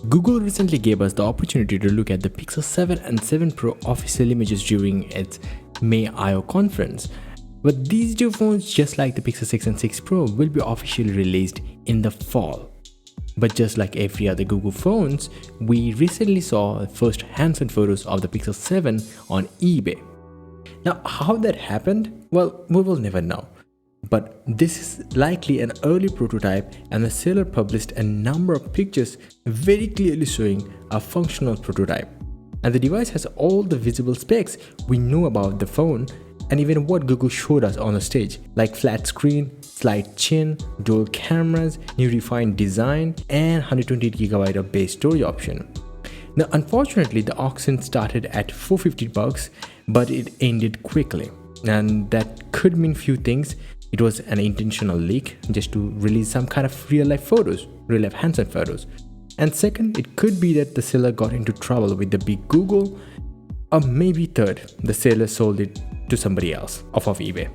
Google recently gave us the opportunity to look at the Pixel 7 and 7 Pro official images during its May I/O conference. But these two phones, just like the Pixel 6 and 6 Pro, will be officially released in the fall. But just like every other Google phones, we recently saw first hands-on photos of the Pixel 7 on eBay. Now, how that happened? Well, we will never know. But this is likely an early prototype, and the seller published a number of pictures very clearly showing a functional prototype. And the device has all the visible specs we know about the phone, and even what Google showed us on the stage, like flat screen, slight chin, dual cameras, new refined design, and 128GB of base storage option. Now, unfortunately, the auction started at $450, but it ended quickly, and that could mean few things. It was an intentional leak just to release some kind of real-life photos, real-life hands-on photos. And second, it could be that the seller got into trouble with the big Google, or maybe third, the seller sold it to somebody else off of eBay.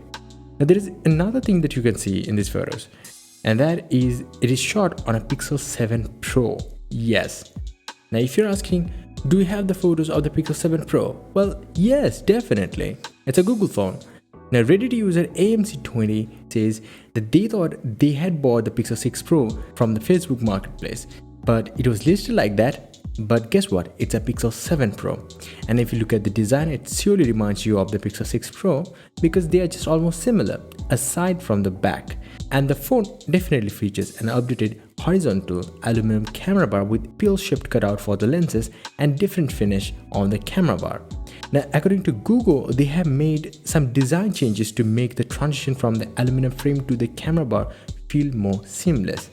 Now, there is another thing that you can see in these photos, and that is it is shot on a Pixel 7 Pro. Yes. Now, if you're asking, do we have the photos of the Pixel 7 Pro? Well, yes, definitely. It's a Google phone. Now, Reddit user AMC20 says that they thought they had bought the Pixel 6 Pro from the Facebook marketplace, but it was listed like that. But guess what? It's a Pixel 7 Pro. And if you look at the design, it surely reminds you of the Pixel 6 Pro because they are just almost similar, aside from the back. And the phone definitely features an updated horizontal aluminum camera bar with pill-shaped cutout for the lenses and different finish on the camera bar. Now, according to Google, they have made some design changes to make the transition from the aluminum frame to the camera bar feel more seamless.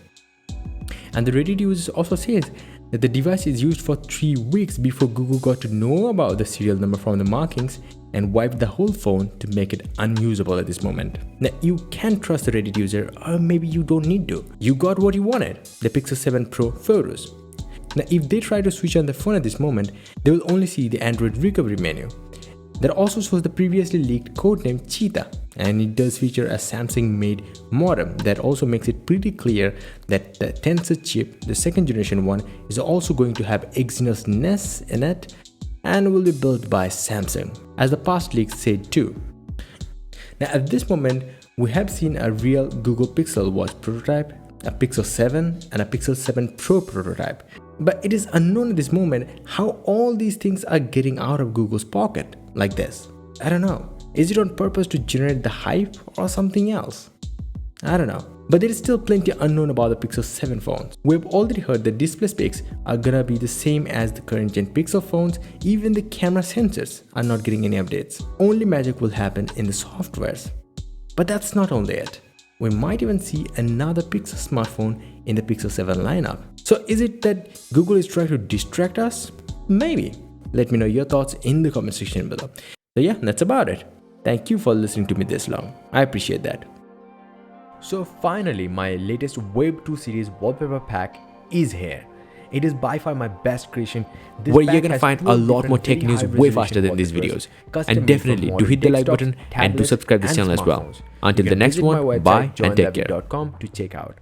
And the Reddit user also says that the device is used for 3 weeks before Google got to know about the serial number from the markings and wiped the whole phone to make it unusable at this moment. Now, you can trust the Reddit user, or maybe you don't need to. You got what you wanted, the Pixel 7 Pro photos. Now, if they try to switch on the phone at this moment, they will only see the Android recovery menu. That also shows the previously leaked codename Cheetah, and it does feature a Samsung-made modem that also makes it pretty clear that the Tensor chip, the second generation one, is also going to have Exynos NES in it and will be built by Samsung, as the past leaks said too. Now, at this moment, we have seen a real Google Pixel Watch prototype, a Pixel 7 and a Pixel 7 Pro prototype. But it is unknown at this moment how all these things are getting out of Google's pocket like this. I don't know. Is it on purpose to generate the hype or something else? I don't know. But there is still plenty unknown about the Pixel 7 phones. We've already heard the display specs are gonna be the same as the current gen Pixel phones. Even the camera sensors are not getting any updates. Only magic will happen in the softwares. But that's not only it. We might even see another Pixel smartphone in the Pixel 7 lineup. So is it that Google is trying to distract us? Maybe. Let me know your thoughts in the comment section below. So yeah, that's about it. Thank you for listening to me this long. I appreciate that. So finally, my latest Web 2 series wallpaper pack is here. It is by far my best creation, where you're gonna find a lot more tech news way faster than these videos. And definitely do hit the like button and do subscribe this channel as well. Until the next one, bye and take care. to check out.